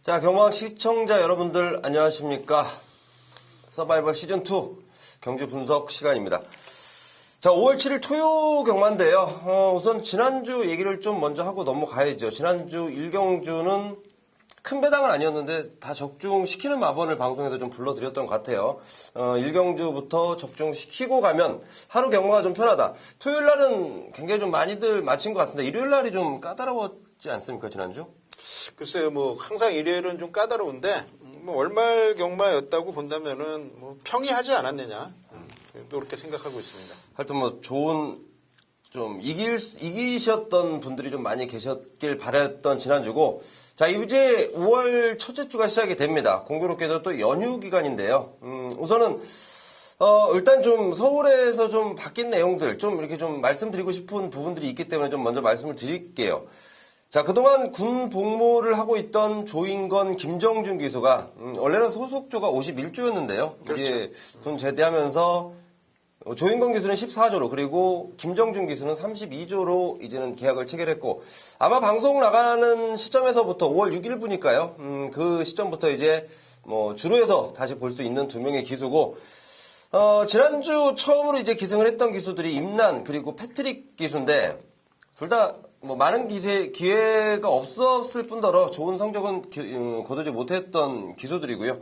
자, 경광 시청자 여러분들 안녕하십니까? 서바이벌 시즌2 경주 분석 시간입니다. 자, 5월 7일 토요 경마인데요. 우선 지난주 얘기를 좀 먼저 하고 넘어가야죠. 지난주 1경주는 큰 배당은 아니었는데 다 적중시키는 마번을 방송에서 좀 불러드렸던 것 같아요. 1경주부터 적중시키고 가면 하루 경마가 좀 편하다. 토요일 날은 굉장히 좀 많이들 마친 것 같은데 일요일 날이 좀 까다로웠지 않습니까, 지난주? 글쎄요, 항상 일요일은 좀 까다로운데, 월말 경마였다고 본다면은, 평이하지 않았느냐. 그렇게 생각하고 있습니다. 하여튼 좋은, 좀, 이기셨던 분들이 좀 많이 계셨길 바랬던 지난주고, 자, 이제 5월 첫째 주가 시작이 됩니다. 공교롭게도 또 연휴 기간인데요. 우선은, 일단 좀 서울에서 좀 바뀐 내용들, 좀 이렇게 좀 말씀드리고 싶은 부분들이 있기 때문에 좀 먼저 말씀을 드릴게요. 자, 그동안 군 복무를 하고 있던 조인건, 김정준 기수가, 원래는 소속조가 51조였는데요. 그렇죠. 이제 군 제대하면서 조인건 기수는 14조로, 그리고 김정준 기수는 32조로 이제는 계약을 체결했고, 아마 방송 나가는 시점에서부터 5월 6일부니까요. 그 시점부터 이제 주로에서 다시 볼 수 있는 두 명의 기수고, 지난주 처음으로 이제 기승을 했던 기수들이 임난, 그리고 패트릭 기수인데, 둘 다 많은 기회가 없었을 뿐더러 좋은 성적은 거두지 못했던 기수들이고요.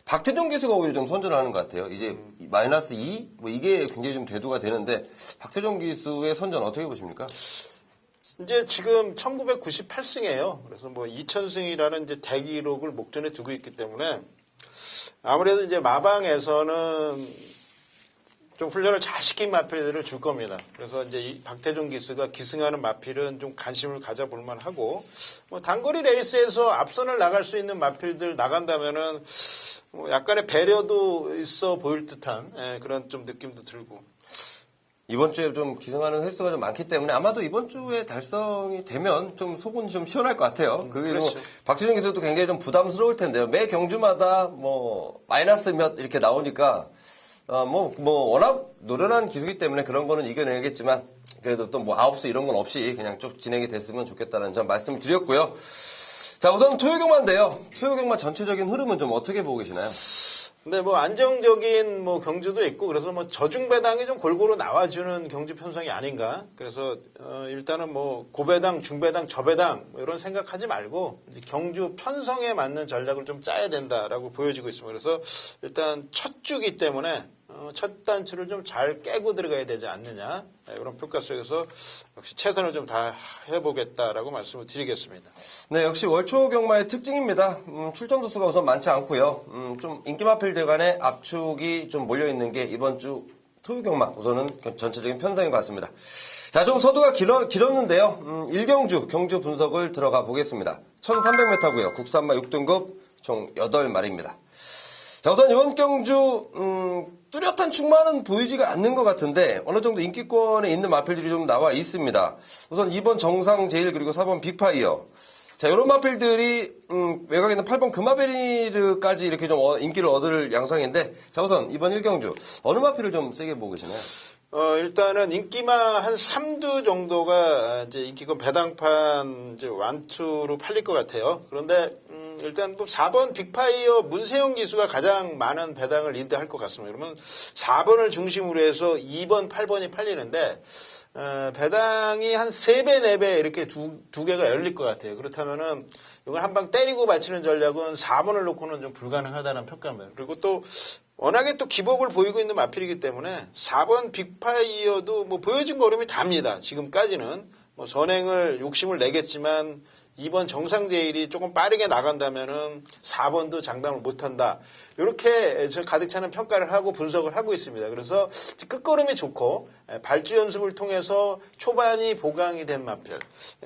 박태종 기수가 오히려 좀 선전을 하는 것 같아요. 이제 마이너스 2? 이게 굉장히 좀 대두가 되는데, 박태종 기수의 선전 어떻게 보십니까? 이제 지금 1998승이에요. 그래서 2000승이라는 이제 대기록을 목전에 두고 있기 때문에 아무래도 이제 마방에서는 좀 훈련을 잘 시킨 마필들을 줄 겁니다. 그래서 이제 이 박태종 기수가 기승하는 마필은 좀 관심을 가져볼 만하고, 단거리 레이스에서 앞선을 나갈 수 있는 마필들 나간다면은, 약간의 배려도 있어 보일 듯한, 그런 좀 느낌도 들고. 이번 주에 좀 기승하는 횟수가 좀 많기 때문에 아마도 이번 주에 달성이 되면 좀 속은 좀 시원할 것 같아요. 그렇죠. 박태종 기수도 굉장히 좀 부담스러울 텐데요. 매 경주마다 마이너스 몇 이렇게 나오니까, 워낙 노련한 기수이기 때문에 그런 거는 이겨내겠지만, 그래도 또 아홉수 이런 건 없이 그냥 쭉 진행이 됐으면 좋겠다는 점 말씀을 드렸고요. 자, 우선 토요경마인데요. 토요경마 전체적인 흐름은 좀 어떻게 보고 계시나요? 근데 안정적인 경주도 있고, 그래서 저중배당이 좀 골고루 나와주는 경주 편성이 아닌가. 그래서, 일단은 고배당, 중배당, 저배당, 이런 생각하지 말고, 이제 경주 편성에 맞는 전략을 좀 짜야 된다라고 보여지고 있습니다. 그래서 일단 첫 주기 때문에, 첫 단추를 좀 잘 깨고 들어가야 되지 않느냐. 이런 평가 속에서 역시 최선을 좀 다 해보겠다라고 말씀을 드리겠습니다. 네, 역시 월초 경마의 특징입니다. 출전 도수가 우선 많지 않고요. 좀 인기 마필들 간의 압축이 좀 몰려있는 게 이번 주 토요 경마 우선은 전체적인 편성인 것 같습니다. 자, 좀 서두가 길었는데요. 1경주 경주 분석을 들어가 보겠습니다. 1300m고요. 국산마 6등급 총 8마리입니다. 자, 우선 이번 경주 뚜렷한 충만은 보이지가 않는 것 같은데 어느 정도 인기권에 있는 마필들이 좀 나와 있습니다. 우선 2번 정상 제일 그리고 4번 빅파이어. 자, 이런 마필들이 외곽에 있는 8번 금화베리르까지 이렇게 좀 인기를 얻을 양상인데, 자, 우선 이번 1경주 어느 마필을 좀 세게 보고 계시나요? 일단은 인기마 한 3두 정도가 이제 인기권 배당판 이제 완투로 팔릴 것 같아요. 그런데 일단 4번 빅파이어 문세영 기수가 가장 많은 배당을 리드할 것 같습니다. 그러면 4번을 중심으로 해서 2번, 8번이 팔리는데 배당이 한 3배, 4배 이렇게 두 개가 열릴 것 같아요. 그렇다면은 이걸 한 방 때리고 맞히는 전략은 4번을 놓고는 좀 불가능하다는 평가입니다. 그리고 또 워낙에 또 기복을 보이고 있는 마필이기 때문에 4번 빅파이어도 보여진 걸음이 답니다. 지금까지는 선행을 욕심을 내겠지만 2번 정상제일이 조금 빠르게 나간다면은 4번도 장담을 못한다. 이렇게 저 가득 차는 평가를 하고 분석을 하고 있습니다. 그래서 끝걸음이 좋고 발주 연습을 통해서 초반이 보강이 된 마필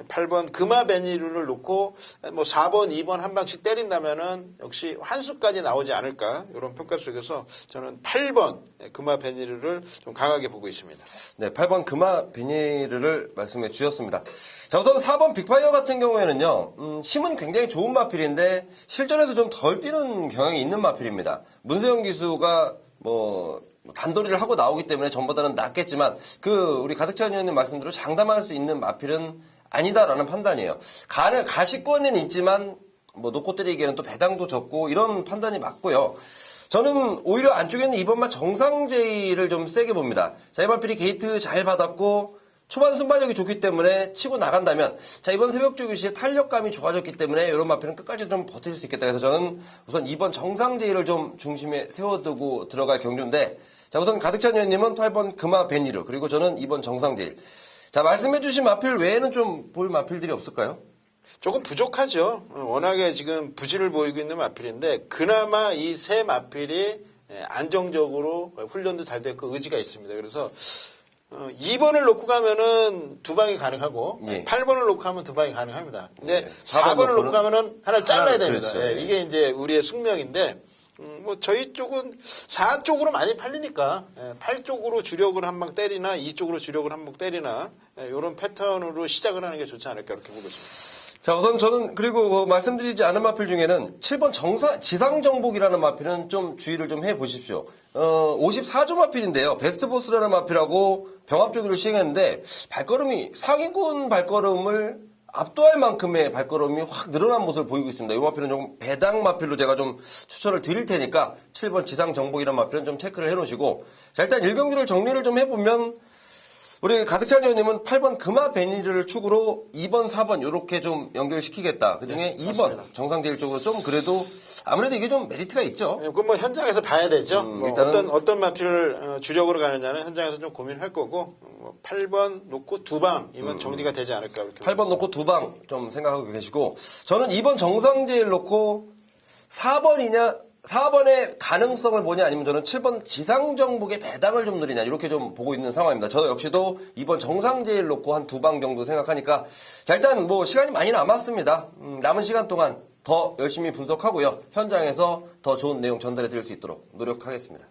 8번 금화베니루를 놓고 4번, 2번 한 방씩 때린다면은 역시 환수까지 나오지 않을까 이런 평가 속에서 저는 8번 금화베니루를 좀 강하게 보고 있습니다. 네, 8번 금화베니루를 말씀해 주셨습니다. 자, 우선 4번 빅파이어 같은 경우에는요, 힘은 굉장히 좋은 마필인데 실전에서 좀 덜 뛰는 경향이 있는 마필입니다. 문세영 기수가 단도리를 하고 나오기 때문에 전보다는 낫겠지만 우리 가득찬 의원님 말씀대로 장담할 수 있는 마필은 아니다라는 판단이에요. 가시권에는 있지만 뭐 놓고 때리기에는 또 배당도 적고 이런 판단이 맞고요. 저는 오히려 안쪽에는 이번만 정상제의를 좀 세게 봅니다. 자, 이번필이 게이트 잘 받았고 초반 순발력이 좋기 때문에 치고 나간다면 자, 이번 새벽조교 시에 탄력감이 좋아졌기 때문에 이런 마필은 끝까지 좀 버틸 수 있겠다. 그래서 저는 우선 이번 정상제의를 좀 중심에 세워두고 들어갈 경주인데 자, 우선 가득찬 의원님은 8번 금화 베니르 그리고 저는 이번 정상제의. 자, 말씀해주신 마필 외에는 좀 볼 마필들이 없을까요? 조금 부족하죠. 워낙에 지금 부진을 보이고 있는 마필인데 그나마 이 세 마필이 안정적으로 훈련도 잘 됐고 의지가 있습니다. 그래서 2번을 놓고 가면은 두 방이 가능하고 예. 8번을 놓고 하면 두 방이 가능합니다. 근데 예. 4번을 놓고 놓고는 가면은 하나를 잘라야 하나를, 됩니다. 그렇죠. 예, 이게 이제 우리의 숙명인데 뭐 저희 쪽은 4 쪽으로 많이 팔리니까 8 쪽으로 주력을 한 방 때리나 2 쪽으로 주력을 한 방 때리나 이런 패턴으로 시작을 하는 게 좋지 않을까 이렇게 보고 있습니다. 자, 우선 저는 그리고 말씀드리지 않은 마필 중에는 7번 지상정복이라는 마필은 좀 주의를 좀 해보십시오. 54조 마필인데요. 베스트보스라는 마필하고 병합조기를 시행했는데 발걸음이 상위군 발걸음을 압도할 만큼의 발걸음이 확 늘어난 모습을 보이고 있습니다. 이 마필은 조금 배당 마필로 제가 좀 추천을 드릴 테니까 7번 지상정복이라는 마필은 좀 체크를 해놓으시고 자, 일단 1경기를 정리를 좀 해보면 우리 가득찬 의원님은 8번 금화 베니르를 축으로 2번, 4번 이렇게 좀 연결시키겠다. 그중에 2번 맞습니다. 정상제일 쪽으로 좀 그래도 아무래도 이게 좀 메리트가 있죠. 그건 뭐 현장에서 봐야 되죠. 뭐 일단은 어떤 마필을 주력으로 가느냐는 현장에서 좀 고민할 거고 8번 놓고 두 방이면 정리가 되지 않을까 이렇게 8번 놓고 2방 좀 생각하고 계시고 저는 2번 정상제일 놓고 4번의 가능성을 보냐 아니면 저는 7번 지상정복의 배당을 좀 누리냐 이렇게 좀 보고 있는 상황입니다. 저 역시도 이번 정상제일 놓고 한 2방 정도 생각하니까 자 일단 뭐 시간이 많이 남았습니다. 남은 시간 동안 더 열심히 분석하고요. 현장에서 더 좋은 내용 전달해 드릴 수 있도록 노력하겠습니다.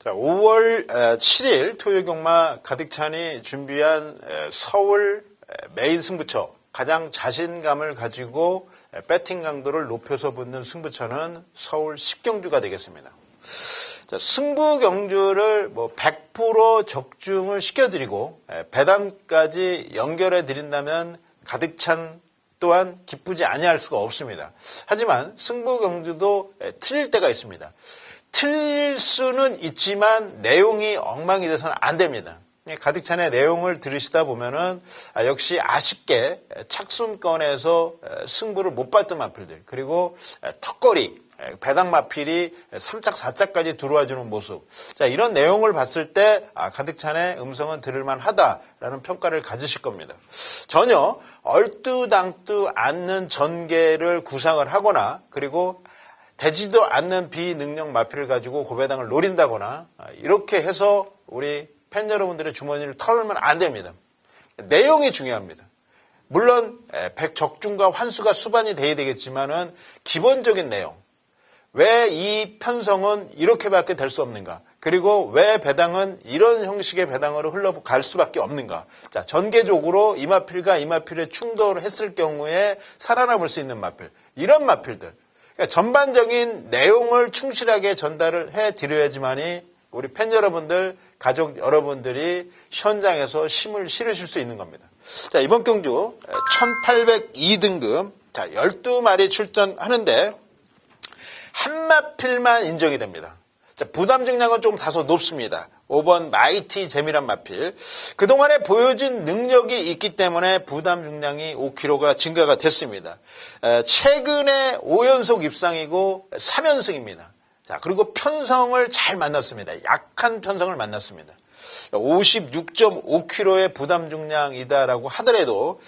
자, 5월 7일 토요경마 가득찬이 준비한 서울 메인 승부처 가장 자신감을 가지고 배팅 강도를 높여서 붙는 승부처는 서울 10경주가 되겠습니다. 자, 승부 경주를 뭐 100% 적중을 시켜드리고 배당까지 연결해 드린다면 가득찬 또한 기쁘지 아니할 수가 없습니다. 하지만 승부 경주도 틀릴 때가 있습니다. 틀릴 수는 있지만 내용이 엉망이 돼서는 안 됩니다. 가득찬의 내용을 들으시다 보면은 역시 아쉽게 착순권에서 승부를 못 봤던 마필들 그리고 턱걸이 배당 마필이 3짝 4짝까지 들어와주는 모습 자 이런 내용을 봤을 때 가득찬의 음성은 들을만하다라는 평가를 가지실 겁니다. 전혀 얼뚜당뚜 않는 전개를 구상을 하거나 그리고 되지도 않는 비능력 마필을 가지고 고배당을 노린다거나 이렇게 해서 우리 팬 여러분들의 주머니를 털면 안 됩니다. 내용이 중요합니다. 물론 적중과 환수가 수반이 돼야 되겠지만은 기본적인 내용 왜 이 편성은 이렇게밖에 될 수 없는가 그리고 왜 배당은 이런 형식의 배당으로 흘러갈 수밖에 없는가 자 전개적으로 이 마필과 이 마필의 충돌을 했을 경우에 살아남을 수 있는 마필 이런 마필들 그러니까 전반적인 내용을 충실하게 전달을 해드려야지만이 우리 팬 여러분들, 가족 여러분들이 현장에서 힘을 실으실 수 있는 겁니다. 자, 이번 경주 1802등급, 자, 12마리 출전하는데 한 마필만 인정이 됩니다. 자, 부담 증량은 조금 다소 높습니다. 5번 마이티 재미란 마필. 그동안에 보여준 능력이 있기 때문에 부담 중량이 5kg가 증가가 됐습니다. 최근에 5연속 입상이고 3연승입니다. 자, 그리고 편성을 잘 만났습니다. 약한 편성을 만났습니다. 56.5kg의 부담 중량이다라고 하더라도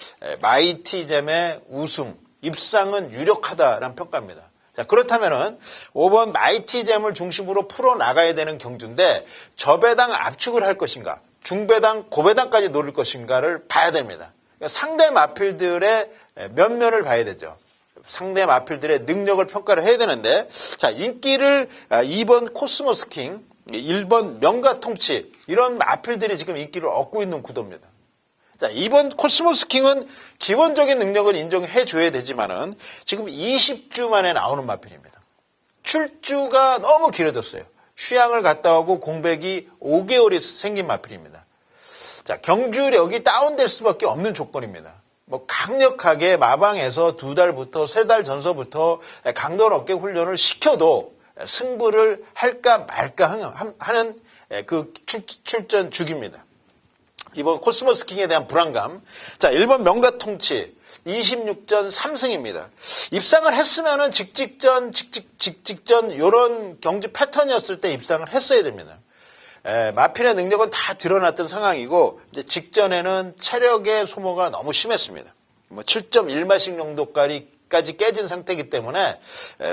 마이티 잼의 우승, 입상은 유력하다라는 평가입니다. 자, 그렇다면은 5번 마이티잼을 중심으로 풀어나가야 되는 경주인데 저배당 압축을 할 것인가 중배당 고배당까지 노릴 것인가를 봐야 됩니다. 그러니까 상대 마필들의 면면을 봐야 되죠. 상대 마필들의 능력을 평가를 해야 되는데 자 인기를 2번 코스모스킹 1번 명가통치 이런 마필들이 지금 인기를 얻고 있는 구도입니다. 자, 이번 코스모스킹은 기본적인 능력을 인정해 줘야 되지만은 지금 20주 만에 나오는 마필입니다. 출주가 너무 길어졌어요. 휴양을 갔다 오고 공백이 5개월이 생긴 마필입니다. 자, 경주력이 다운될 수밖에 없는 조건입니다. 뭐 강력하게 마방에서 2달부터 3달 전서부터 강도 높게 훈련을 시켜도 승부를 할까 말까 하는 그 출전 주기입니다. 이번 코스모스킹에 대한 불안감. 자, 1번 명가 통치 26전 3승입니다. 입상을 했으면은 직전 요런 경주 패턴이었을 때 입상을 했어야 됩니다. 마필의 능력은 다 드러났던 상황이고 이제 직전에는 체력의 소모가 너무 심했습니다. 뭐 7.1마씩 정도까지 깨진 상태이기 때문에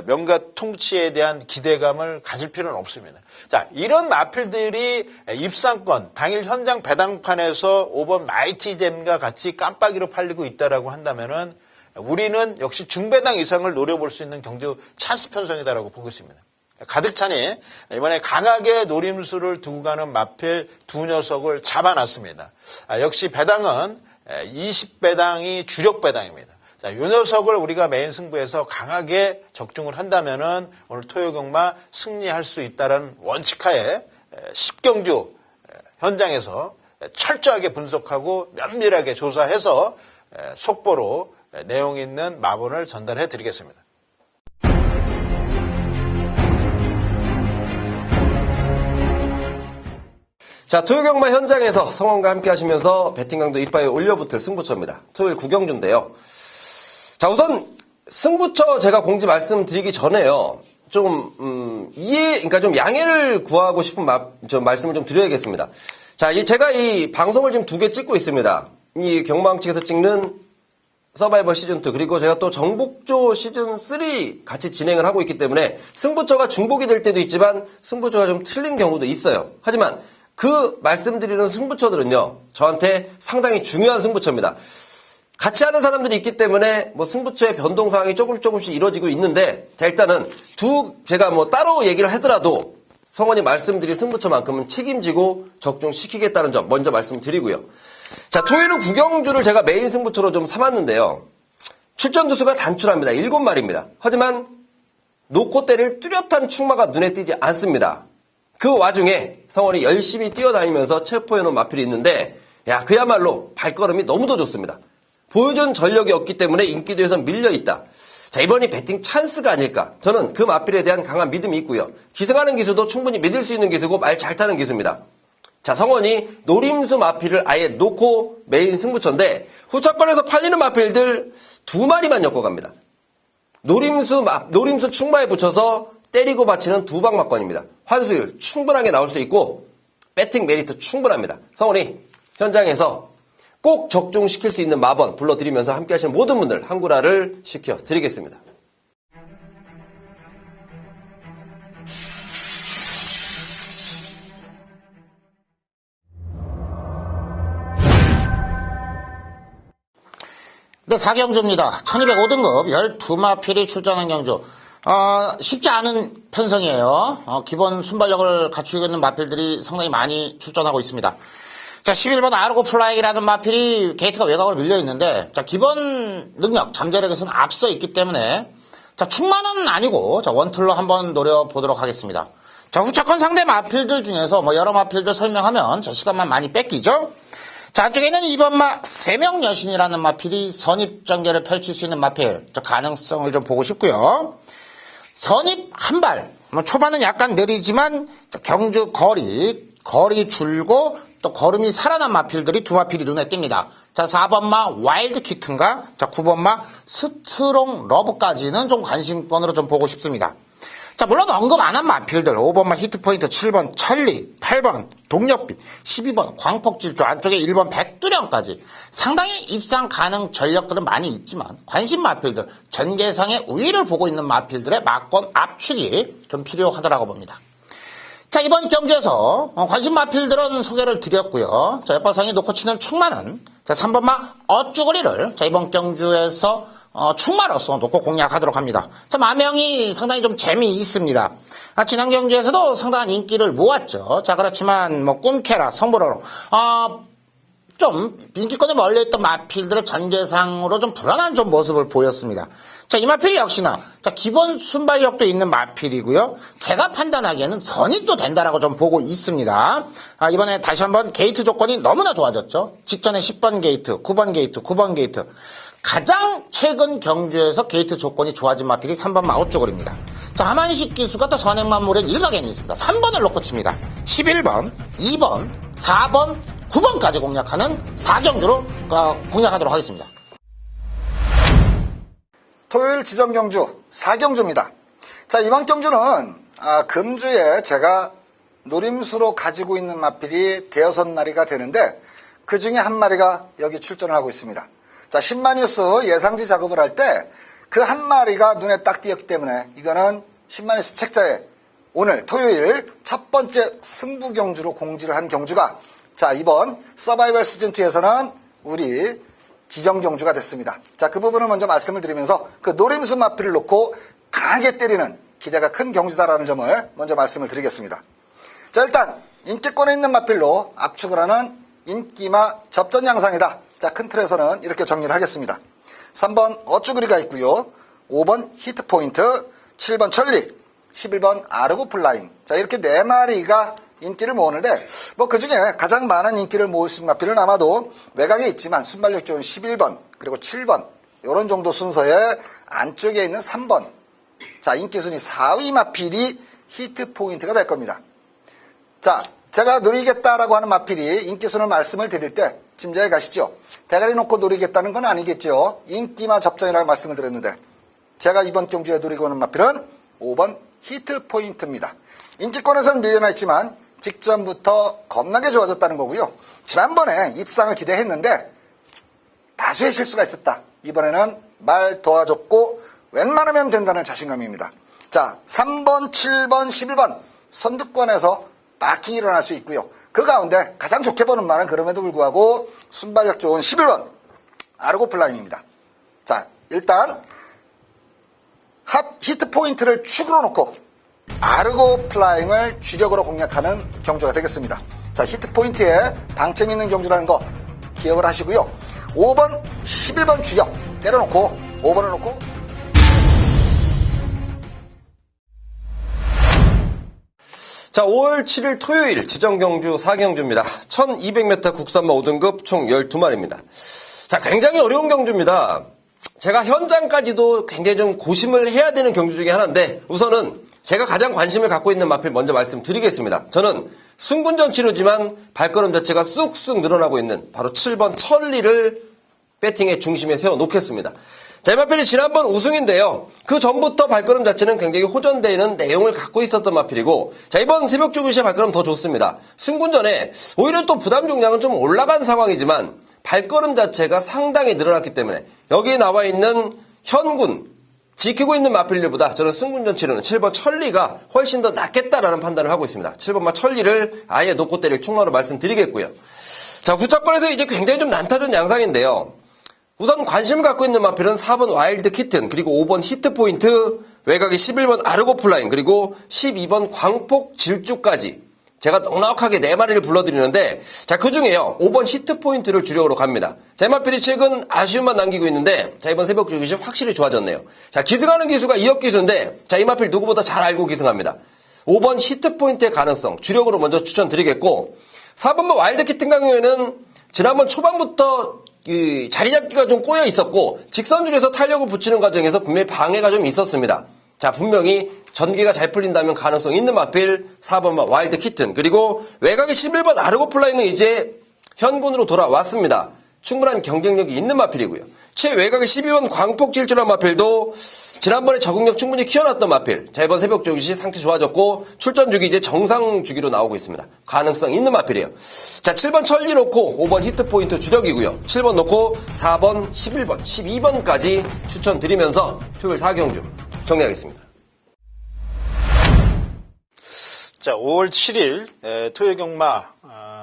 명가 통치에 대한 기대감을 가질 필요는 없습니다. 자, 이런 마필들이 입상권 당일 현장 배당판에서 5번 마이티잼과 같이 깜빡이로 팔리고 있다라고 한다면은 우리는 역시 중배당 이상을 노려볼 수 있는 경주 찬스 편성이다라고 보고 있습니다. 가득 차니 이번에 강하게 노림수를 두고 가는 마필 두 녀석을 잡아놨습니다. 역시 배당은 20배당이 주력 배당입니다. 자, 이 녀석을 우리가 메인 승부에서 강하게 적중을 한다면은 오늘 토요경마 승리할 수 있다는 원칙하에 10경주 현장에서 철저하게 분석하고 면밀하게 조사해서 속보로 내용 있는 마본을 전달해 드리겠습니다. 자, 토요경마 현장에서 성원과 함께 하시면서 배팅 강도 이빠에 올려붙을 승부처입니다. 토요일 구경주인데요. 자, 우선 승부처 제가 공지 말씀드리기 전에요. 그러니까 좀 양해를 구하고 싶은 말씀을 좀 드려야겠습니다. 자, 제가 이 방송을 지금 2개 찍고 있습니다. 이 경마왕 측에서 찍는 서바이벌 시즌2 그리고 제가 또 정복조 시즌3 같이 진행을 하고 있기 때문에 승부처가 중복이 될 때도 있지만 승부처가 좀 틀린 경우도 있어요. 하지만 그 말씀드리는 승부처들은요, 저한테 상당히 중요한 승부처입니다. 같이 하는 사람들이 있기 때문에 뭐 승부처의 변동 상황이 조금씩 이루어지고 있는데, 자, 일단은 제가 뭐 따로 얘기를 하더라도 성원이 말씀드린 승부처만큼은 책임지고 적중시키겠다는 점 먼저 말씀드리고요. 자, 토요일 구경주를 제가 메인 승부처로 좀 삼았는데요. 출전 두수가 단출합니다. 7마리입니다. 하지만 놓고 때릴 뚜렷한 충마가 눈에 띄지 않습니다. 그 와중에 성원이 열심히 뛰어다니면서 체포해놓은 마필이 있는데, 야, 그야말로 발걸음이 너무도 좋습니다. 보여준 전력이 없기 때문에 인기도에서 밀려있다. 자, 이번이 배팅 찬스가 아닐까. 저는 그 마필에 대한 강한 믿음이 있고요. 기승하는 기수도 충분히 믿을 수 있는 기수고 말 잘 타는 기수입니다. 자, 성원이 노림수 마필을 아예 놓고 메인 승부처인데 후차권에서 팔리는 마필들 2마리만 엮어갑니다. 노림수 충마에 붙여서 때리고 받치는 두방막권입니다. 환수율 충분하게 나올 수 있고 배팅 메리트 충분합니다. 성원이 현장에서 꼭 적중시킬 수 있는 마번 불러드리면서 함께 하시는 모든 분들 한구라를 시켜드리겠습니다. 네, 4경주입니다. 1205등급 12마필이 출전한 경주. 쉽지 않은 편성이에요. 기본 순발력을 갖추고 있는 마필들이 상당히 많이 출전하고 있습니다. 자, 11번 아르고 플라이라는 마필이 게이트가 외곽으로 밀려있는데, 자, 기본 능력, 잠재력에서는 앞서 있기 때문에, 자, 충만은 아니고, 자, 원툴로 한번 노려보도록 하겠습니다. 자, 후차권 상대 마필들 중에서 여러 마필들 설명하면, 자, 시간만 많이 뺏기죠? 자, 안쪽에 있는 2번마 세명 여신이라는 마필이 선입전개를 펼칠 수 있는 마필, 자, 가능성을 좀 보고 싶고요. 선입 한 발, 초반은 약간 느리지만 경주 거리 줄고 또 걸음이 살아난 마필들이 2마필이 눈에 띕니다. 자, 4번마 와일드 키튼과 자, 9번마 스트롱 러브까지는 좀 관심권으로 좀 보고 싶습니다. 자, 물론 언급 안 한 마필들 5번마 히트포인트, 7번 천리, 8번 동력빛, 12번 광폭질주, 안쪽에 1번 백두령까지 상당히 입상 가능 전력들은 많이 있지만 관심 마필들, 전개상의 우위를 보고 있는 마필들의 막권 압축이 좀 필요하더라고 봅니다. 자, 이번 경주에서 관심 마필들은 소개를 드렸고요. 자, 옆바상에 놓고 치는 충마는 자, 3번마 어쭈구리를 자, 이번 경주에서 충마로서 놓고 공략하도록 합니다. 자, 마명이 상당히 좀 재미있습니다. 지난 경주에서도 상당한 인기를 모았죠. 자, 그렇지만 꿈캐라, 성보로로 좀 인기권에 멀리있던 마필들의 전개상으로 좀 불안한 좀 모습을 보였습니다. 자, 이 마필이 역시나 자, 기본 순발력도 있는 마필이고요. 제가 판단하기에는 선이 또 된다라고 좀 보고 있습니다. 이번에 다시 한번 게이트 조건이 너무나 좋아졌죠. 직전에 10번 게이트, 9번 게이트, 9번 게이트. 가장 최근 경주에서 게이트 조건이 좋아진 마필이 3번 마우쭈글입니다. 자, 하만식 기수가 또 선행만물엔 일각에는 있습니다. 3번을 놓고 칩니다. 11번, 2번, 4번, 9번까지 공략하는 4경주로 공략하도록 하겠습니다. 토요일 지정 경주 4경주입니다. 자, 이번 경주는 금주에 제가 노림수로 가지고 있는 마필이 대여섯 마리가 되는데 그 중에 한 마리가 여기 출전을 하고 있습니다. 자, 신마뉴스 예상지 작업을 할 때 그 한 마리가 눈에 딱 띄었기 때문에 이거는 신마뉴스 책자에 오늘 토요일 첫 번째 승부 경주로 공지를 한 경주가 자, 이번 서바이벌 시즌2에서는 우리 지정 경주가 됐습니다. 자, 그 부분을 먼저 말씀을 드리면서 그 노림수 마필을 놓고 강하게 때리는 기대가 큰 경주다라는 점을 먼저 말씀을 드리겠습니다. 자, 일단 인기권에 있는 마필로 압축을 하는 인기마 접전 양상이다. 자, 큰 틀에서는 이렇게 정리를 하겠습니다. 3번 어쭈그리가 있고요. 5번 히트포인트, 7번 천리, 11번 아르고 플라잉. 자, 이렇게 4마리가 인기를 모으는데 그 중에 가장 많은 인기를 모을 수 있는 마필은 아마도 외곽에 있지만 순발력 좋은 11번 그리고 7번 이런 정도 순서의 안쪽에 있는 3번. 자, 인기 순위 4위 마필이 히트포인트가 될 겁니다. 자, 제가 노리겠다라고 하는 마필이 인기순을 말씀을 드릴 때 짐작해 가시죠. 대가리 놓고 노리겠다는 건 아니겠죠. 인기마 접전이라고 말씀을 드렸는데 제가 이번 경주에 노리고 오는 마필은 5번 히트포인트입니다. 인기권에서는 밀려나 있지만 직전부터 겁나게 좋아졌다는 거고요. 지난번에 입상을 기대했는데 다수의 실수가 있었다. 이번에는 말 도와줬고 웬만하면 된다는 자신감입니다. 자, 3번, 7번, 11번 선두권에서 마킹이 일어날 수 있고요. 그 가운데 가장 좋게 보는 말은 그럼에도 불구하고 순발력 좋은 11번 아르고 플라잉입니다. 자, 일단 히트 포인트를 축으로 놓고 아르고 플라잉을 주력으로 공략하는 경주가 되겠습니다. 자, 히트 포인트에 방점이 있는 경주라는 거 기억을 하시고요. 5번, 11번 주력 때려놓고 5번을 놓고 자, 5월 7일 토요일 지정경주 4경주입니다. 1200m 국산마 5등급 총 12마리입니다. 자, 굉장히 어려운 경주입니다. 제가 현장까지도 굉장히 좀 고심을 해야 되는 경주 중에 하나인데 우선은 제가 가장 관심을 갖고 있는 마필 먼저 말씀드리겠습니다. 저는 승군전 치료지만 발걸음 자체가 쑥쑥 늘어나고 있는 바로 7번 천리를 배팅의 중심에 세워놓겠습니다. 자, 이 마필이 지난번 우승인데요. 그 전부터 발걸음 자체는 굉장히 호전되는 내용을 갖고 있었던 마필이고 자, 이번 새벽 조규시의 발걸음 더 좋습니다. 승군전에 오히려 또 부담 중량은 좀 올라간 상황이지만 발걸음 자체가 상당히 늘어났기 때문에 여기에 나와 있는 현군 지키고 있는 마필류보다 저는 승군전 치르는 7번 천리가 훨씬 더 낫겠다라는 판단을 하고 있습니다. 7번마 천리를 아예 놓고 때릴 충마로 말씀드리겠고요. 자, 구차권에서 이제 굉장히 좀 난타전 양상인데요. 우선 관심을 갖고 있는 마필은 4번 와일드 키튼, 그리고 5번 히트포인트, 외곽이 11번 아르고 플라잉, 그리고 12번 광폭 질주까지 제가 넉넉하게 4마리를 불러드리는데 자, 그 중에요 5번 히트포인트를 주력으로 갑니다. 자, 이 마필이 최근 아쉬움만 남기고 있는데 자, 이번 새벽 조규시 확실히 좋아졌네요. 자, 기승하는 기수가 2억 기수인데 자, 이 마필 누구보다 잘 알고 기승합니다. 5번 히트포인트의 가능성 주력으로 먼저 추천드리겠고 4번 와일드 키튼 경우에는 지난번 초반부터 자리 잡기가 좀 꼬여 있었고 직선줄에서 탄력을 붙이는 과정에서 분명히 방해가 좀 있었습니다. 자, 분명히 전기가 잘 풀린다면 가능성 있는 마필 4번 와일드 키튼, 그리고 외곽의 11번 아르고 플라잉은 이제 현군으로 돌아왔습니다. 충분한 경쟁력이 있는 마필이고요. 최외곽의 12번 광폭 질주란 마필도 지난번에 적응력 충분히 키워놨던 마필. 자, 이번 새벽 조규시 상태 좋아졌고 출전 주기 이제 정상 주기로 나오고 있습니다. 가능성 있는 마필이에요. 자, 7번 천리 놓고 5번 히트포인트 주력이고요. 7번 놓고 4번, 11번, 12번까지 추천드리면서 토요일 4경주 정리하겠습니다. 자, 5월 7일 토요 경마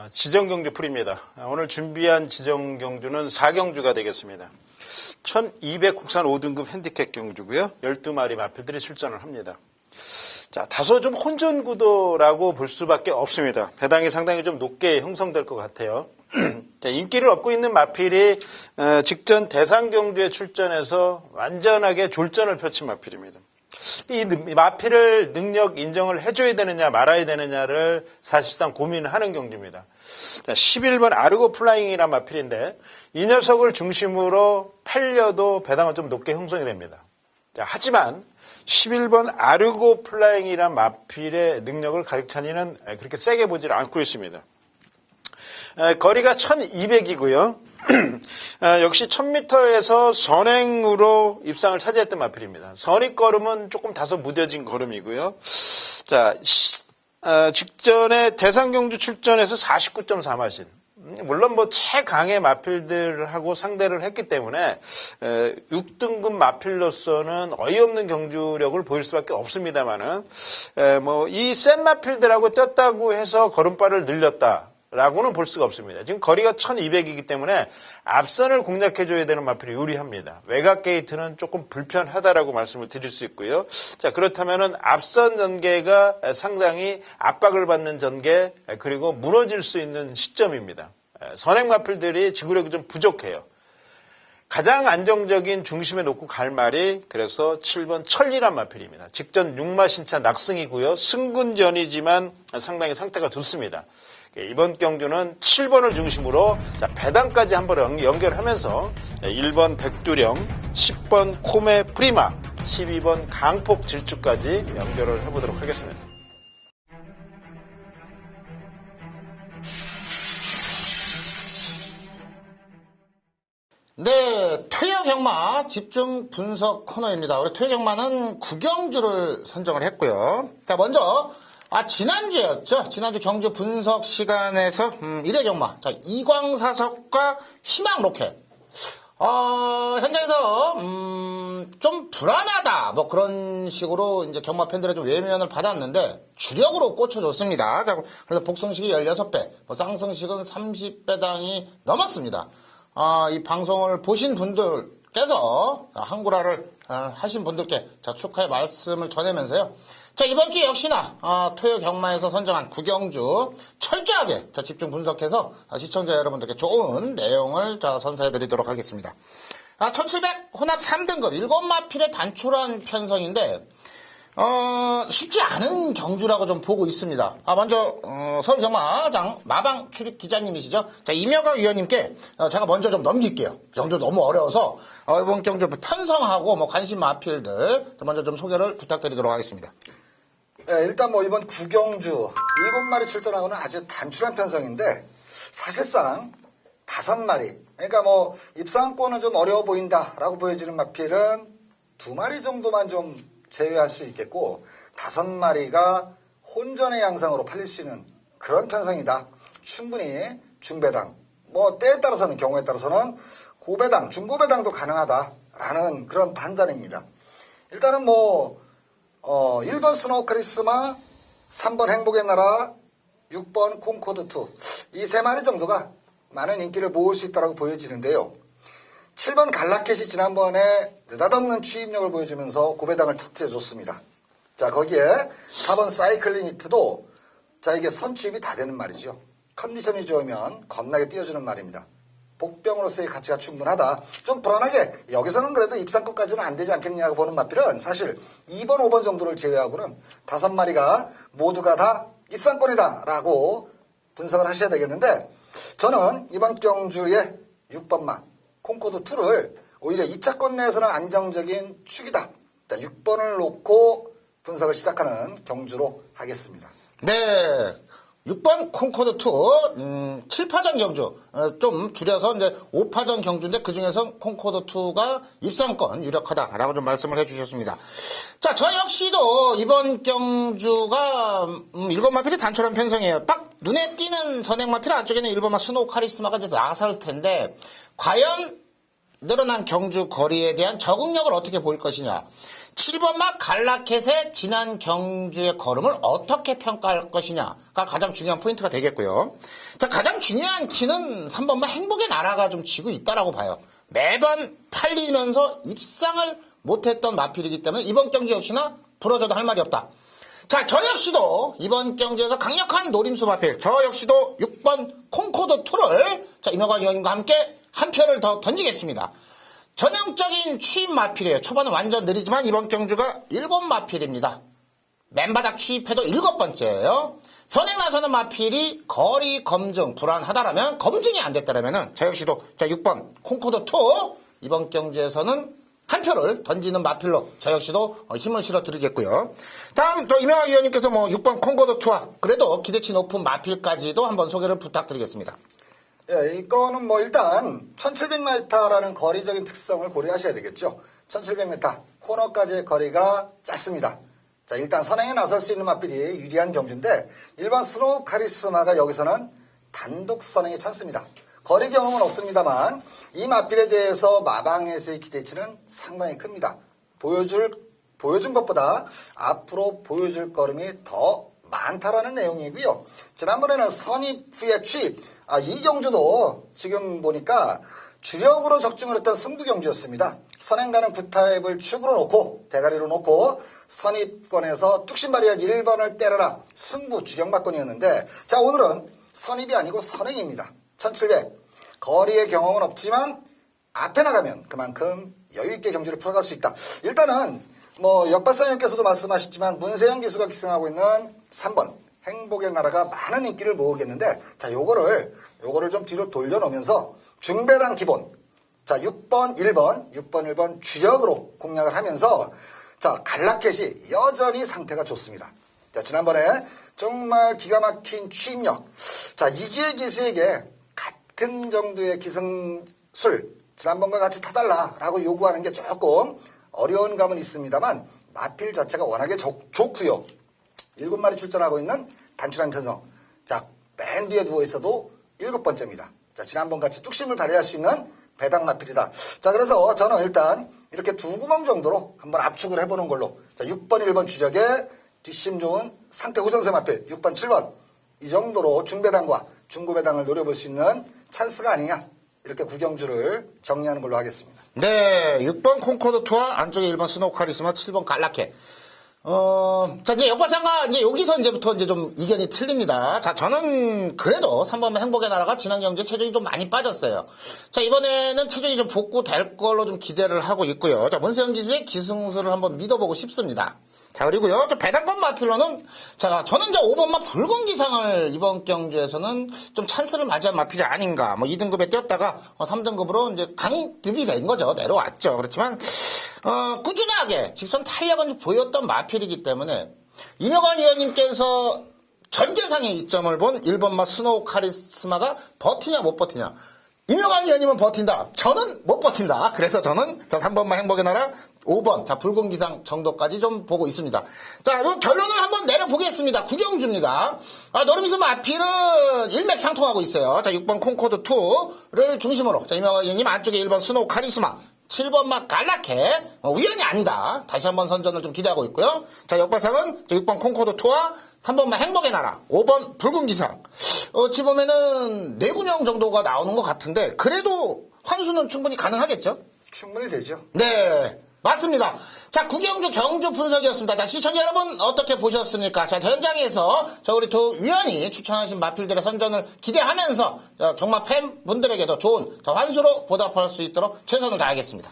지정경주 풀입니다. 오늘 준비한 지정경주는 4경주가 되겠습니다. 1200 국산 5등급 핸디캡 경주고요. 12마리 마필들이 출전을 합니다. 자, 다소 좀 혼전 구도라고 볼 수밖에 없습니다. 배당이 상당히 좀 높게 형성될 것 같아요. 인기를 얻고 있는 마필이 직전 대상 경주에 출전해서 완전하게 졸전을 펼친 마필입니다. 이 마필을 능력 인정을 해줘야 되느냐 말아야 되느냐를 사실상 고민하는 경주입니다. 자, 11번 아르고 플라잉이란 마필인데 이 녀석을 중심으로 팔려도 배당은 좀 높게 형성이 됩니다. 자, 하지만 11번 아르고 플라잉이란 마필의 능력을 가득찬이는 그렇게 세게 보질 않고 있습니다. 거리가 1200이고요. 역시 1000m에서 선행으로 입상을 차지했던 마필입니다. 선입걸음은 조금 다소 무뎌진 걸음이고요. 자, 직전에 대상경주 출전해서 49.4마신. 물론 뭐 최강의 마필들하고 상대를 했기 때문에 6등급 마필로서는 어이없는 경주력을 보일 수밖에 없습니다만은 뭐 이 센 마필들하고 뛰었다고 해서 걸음발을 늘렸다. 라고는 볼 수가 없습니다. 지금 거리가 1200이기 때문에 앞선을 공략해줘야 되는 마필이 유리합니다. 외곽 게이트는 조금 불편하다라고 말씀을 드릴 수 있고요. 자, 그렇다면은 앞선 전개가 상당히 압박을 받는 전개, 그리고 무너질 수 있는 시점입니다. 선행 마필들이 지구력이 좀 부족해요. 가장 안정적인 중심에 놓고 갈 말이 그래서 7번 천리란 마필입니다. 직전 6마신차 낙승이고요. 승군전이지만 상당히 상태가 좋습니다. 이번 경주는 7번을 중심으로 배당까지 한번 연결하면서 1번 백두령, 10번 코메 프리마, 12번 강폭 질주까지 연결을 해보도록 하겠습니다. 네, 퇴역경마 집중 분석 코너입니다. 우리 퇴역경마는 9경주를 선정을 했고요. 자, 먼저 지난주였죠. 지난주 경주 분석 시간에서 1회 경마. 자, 이광사석과 희망로켓. 현장에서 좀 불안하다. 뭐 그런 식으로 이제 경마 팬들의 좀 외면을 받았는데 주력으로 꽂혀줬습니다. 그래서 복승식이 16배, 뭐 쌍승식은 30배당이 넘었습니다. 이 방송을 보신 분들께서 한구라를 하신 분들께 축하의 말씀을 전하면서요. 자, 이번 주 역시나 토요 경마에서 선정한 9경주 철저하게 집중 분석해서 시청자 여러분들께 좋은 내용을 선사해드리도록 하겠습니다. 1700 혼합 3등급 7마필의 단촐한 편성인데 쉽지 않은 경주라고 좀 보고 있습니다. 먼저 서울경마장 마방 출입 기자님이시죠. 자, 이명각 위원님께 제가 먼저 좀 넘길게요. 경주 너무 어려워서 이번 경주 편성하고 뭐 관심 마필들 먼저 좀 소개를 부탁드리도록 하겠습니다. 네, 일단 뭐 이번 9경주 7마리 출전하고는 아주 단출한 편성인데 사실상 5마리, 그러니까 뭐 입상권은 좀 어려워 보인다라고 보여지는 마필은 2마리 정도만 좀 제외할 수 있겠고 5마리가 혼전의 양상으로 팔릴 수 있는 그런 편성이다. 충분히 중배당, 뭐 때에 따라서는 경우에 따라서는 고배당, 중고배당도 가능하다라는 그런 판단입니다. 일단은 뭐 1번 스노우 카리스마, 3번 행복의 나라, 6번 콩코드2 이 3마리 정도가 많은 인기를 모을 수 있다고 보여지는데요. 7번 갈라켓이 지난번에 느닷없는 추입력을 보여주면서 고배당을 터뜨려줬습니다. 자, 거기에 4번 사이클링 히트도 이게 선추입이 다 되는 말이죠. 컨디션이 좋으면 겁나게 띄워주는 말입니다. 복병으로서의 가치가 충분하다. 좀 불안하게 여기서는 그래도 입상권까지는 안 되지 않겠냐고 보는 마필은 사실 2번, 5번 정도를 제외하고는 5마리가 모두가 다 입상권이다 라고 분석을 하셔야 되겠는데 저는 이번 경주의 6번만 콩코드2를 오히려 2차권 내에서는 안정적인 축이다. 6번을 놓고 분석을 시작하는 경주로 하겠습니다. 네. 6번 콩코드2, 7파전 경주, 좀 줄여서 이제 5파전 경주인데 그 중에서 콩코드2가 입상권 유력하다라고 좀 말씀을 해주셨습니다. 자, 저 역시도 이번 경주가 7마필이 단촐한 편성이에요. 딱 눈에 띄는 선행마필 안쪽에는 1번마 스노우 카리스마가 이제 나설 텐데 과연 늘어난 경주 거리에 대한 적응력을 어떻게 보일 것이냐. 7번마 갈라켓의 지난 경주의 걸음을 어떻게 평가할 것이냐가 가장 중요한 포인트가 되겠고요. 자, 가장 중요한 키는 3번마 행복의 나라가 좀 쥐고 있다라고 봐요. 매번 팔리면서 입상을 못했던 마필이기 때문에 이번 경주 역시나 부러져도 할 말이 없다. 자, 저 역시도 이번 경기에서 강력한 노림수 마필, 저 역시도 6번 콩코드2를 자, 임효관 의원님과 함께 한 표를 더 던지겠습니다. 전형적인 취입 마필이에요. 초반은 완전 느리지만 이번 경주가 7마필입니다. 맨바닥 취입해도 7번째예요. 선행 나서는 마필이 거리 검증 불안하다라면, 검증이 안 됐다라면은 저 역시도 자 6번 콩코드2 이번 경주에서는 한 표를 던지는 마필로 저 역시도 힘을 실어 드리겠고요. 다음 또 임영학 의원님께서 뭐 6번 콩코드2와 그래도 기대치 높은 마필까지도 한번 소개를 부탁드리겠습니다. 예, 이거는 뭐 일단 1700m라는 거리적인 특성을 고려하셔야 되겠죠. 1700m 코너까지의 거리가 짧습니다. 자, 일단 선행에 나설 수 있는 마필이 유리한 경주인데 일반 스노우 카리스마가 여기서는 단독 선행에 찬스입니다. 거리 경험은 없습니다만 이 마필에 대해서 마방에서의 기대치는 상당히 큽니다. 보여준 것보다 앞으로 보여줄 걸음이 더 많다라는 내용이고요. 지난번에는 선입 후에 취입, 이 경주도 지금 보니까 주력으로 적중을 했던 승부 경주였습니다. 선행가는 9타입을 축으로 놓고 대가리로 놓고 선입권에서 뚝심발이한 1번을 때려라 승부 주력마권이었는데 자 오늘은 선입이 아니고 선행입니다. 1700 거리의 경험은 없지만 앞에 나가면 그만큼 여유있게 경주를 풀어갈 수 있다. 일단은 뭐 역발사님께서도 말씀하셨지만 문세영 기수가 기승하고 있는 3번 행복의 나라가 많은 인기를 모으겠는데 자 요거를 좀 뒤로 돌려놓으면서 중배당 기본 자 6번 1번 주력으로 공략을 하면서 자 갈라켓이 여전히 상태가 좋습니다. 자 지난번에 정말 기가 막힌 취입력 자 이기의 기수에게 같은 정도의 기승술 지난번과 같이 타달라라고 요구하는 게 조금 어려운 감은 있습니다만 마필 자체가 워낙에 좋고요. 7마리 출전하고 있는 단출한 편성. 자, 맨 뒤에 누워있어도 7번째입니다. 자, 지난번같이 뚝심을 발휘할 수 있는 배당 마필이다. 자, 그래서 저는 일단 이렇게 두 구멍 정도로 한번 압축을 해보는 걸로. 자, 6번, 1번 주력에 뒷심 좋은 상태 호전세 마필, 6번, 7번. 이 정도로 중배당과 중고배당을 노려볼 수 있는 찬스가 아니냐. 이렇게 구경주를 정리하는 걸로 하겠습니다. 네, 6번 콩코드2와 안쪽에 1번 스노우 카리스마, 7번 갈라켓. 자, 이제 역발상과 이제 여기서 이제부터 이제 좀 이견이 틀립니다. 자, 저는 그래도 3번 행복의 나라가 지난 경주에 체중이 좀 많이 빠졌어요. 자, 이번에는 체중이 좀 복구될 걸로 좀 기대를 하고 있고요. 자, 문세영 기수의 기승수를 한번 믿어보고 싶습니다. 자, 그리고요, 저 배당권 마필로는, 자, 저는 이제 5번마 붉은 기상을 이번 경주에서는 좀 찬스를 맞이한 마필이 아닌가. 뭐 2등급에 뛰었다가 3등급으로 이제 강등이 된 거죠. 내려왔죠. 그렇지만, 꾸준하게 직선 탄력은 좀 보였던 마필이기 때문에, 임효관 위원님께서 전개상의 이점을 본 1번마 스노우 카리스마가 버티냐 못 버티냐. 임효관 위원님은 버틴다. 저는 못 버틴다. 그래서 저는 자 3번만 행복의 나라 5번 자 붉은 기상 정도까지 좀 보고 있습니다. 자 그럼 결론을 한번 내려보겠습니다. 구경주입니다. 노림수 마필은 일맥상통하고 있어요. 자 6번 콩코드2를 중심으로 자 임효관 위원님 안쪽에 1번 스노우 카리스마 7번막 갈라켓 우연이 아니다. 다시 한번 선전을 좀 기대하고 있고요. 자 역발상은 6번 콩코드2와 3번만 행복의 나라 5번 붉은 기상 어찌 보면은 4군형 정도가 나오는 것 같은데 그래도 환수는 충분히 가능하겠죠? 충분히 되죠. 네 맞습니다. 자 구경주 경주 분석이었습니다. 자 시청자 여러분 어떻게 보셨습니까? 자 현장에서 저 우리 두 위원이 추천하신 마필들의 선전을 기대하면서 경마 팬분들에게도 좋은 환수로 보답할 수 있도록 최선을 다하겠습니다.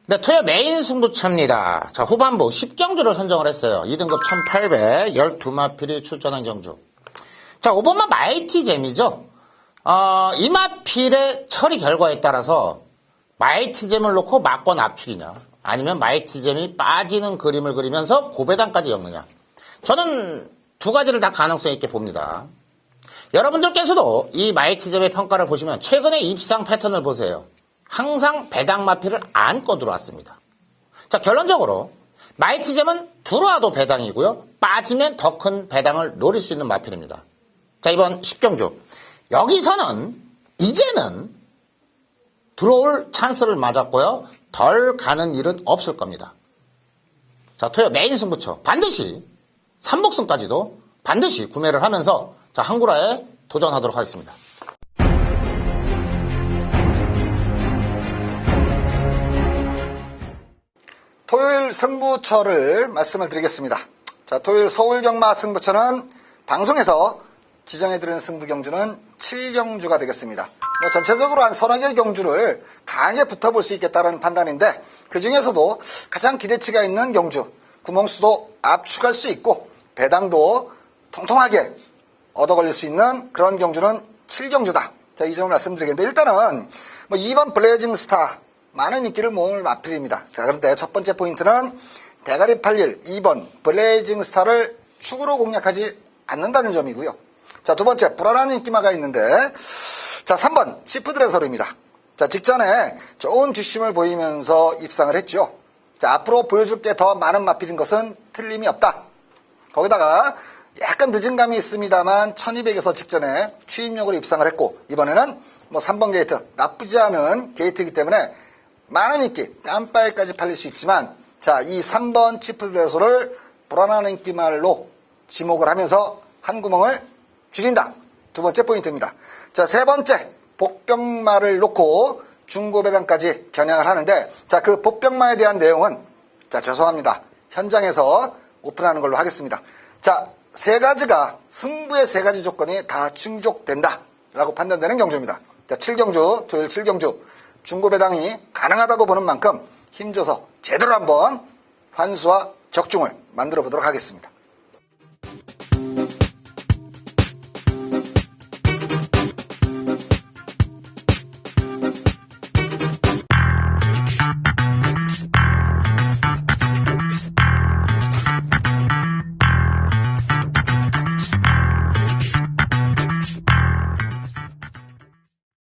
네, 토요 메인 승부처입니다. 자, 후반부 10경주를 선정을 했어요. 2등급 1800, 12마필이 출전한 경주. 자, 5번마 마이티잼이죠. 이 마필의 처리 결과에 따라서 마이티잼을 놓고 막권 압축이냐, 아니면 마이티잼이 빠지는 그림을 그리면서 고배당까지 엮느냐. 저는 두 가지를 다 가능성 있게 봅니다. 여러분들께서도 이 마이티잼의 평가를 보시면 최근의 입상 패턴을 보세요. 항상 배당 마필을 안고 들어왔습니다. 자, 결론적으로 마이티잼은 들어와도 배당이고요. 빠지면 더 큰 배당을 노릴 수 있는 마필입니다. 자, 이번 10경주. 여기서는 이제는 들어올 찬스를 맞았고요. 덜 가는 일은 없을 겁니다. 자, 토요 메인 승부처. 반드시 3복승까지도 반드시 구매를 하면서 자, 한구라에 도전하도록 하겠습니다. 토요일 승부처를 말씀을 드리겠습니다. 자, 토요일 서울경마 승부처는 방송에서 지정해드리는 승부경주는 7경주가 되겠습니다. 뭐 전체적으로 한 서너 개 경주를 강하게 붙어볼 수 있겠다는 판단인데 그 중에서도 가장 기대치가 있는 경주, 구멍수도 압축할 수 있고 배당도 통통하게 얻어 걸릴 수 있는 그런 경주는 7경주다. 자, 이 점을 말씀드리겠는데 일단은 뭐 2번 블레이징 스타 많은 인기를 모을 마필입니다. 자, 그런데 첫 번째 포인트는 대가리 81 2번 블레이징 스타를 축으로 공략하지 않는다는 점이고요. 자, 두 번째 불안한 인기마가 있는데 자, 3번 치프드레서르입니다. 자, 직전에 좋은 뒷심을 보이면서 입상을 했죠. 자, 앞으로 보여줄 게 더 많은 마필인 것은 틀림이 없다. 거기다가 약간 늦은 감이 있습니다만 1200에서 직전에 취임력으로 입상을 했고 이번에는 뭐 3번 게이트 나쁘지 않은 게이트이기 때문에 많은 인기 깜빡이까지 팔릴 수 있지만 자, 이 3번 치프드레서를 불안한 인기말로 지목을 하면서 한 구멍을 줄인다. 두 번째 포인트입니다. 자, 세 번째 복병마를 놓고 중고배당까지 겨냥을 하는데 자, 그 복병마에 대한 내용은 자, 죄송합니다. 현장에서 오픈하는 걸로 하겠습니다. 자, 세 가지가 승부의 세 가지 조건이 다 충족된다 라고 판단되는 경주입니다. 자, 7경주, 토요일 7경주 중고배당이 가능하다고 보는 만큼 힘줘서 제대로 한번 환수와 적중을 만들어 보도록 하겠습니다.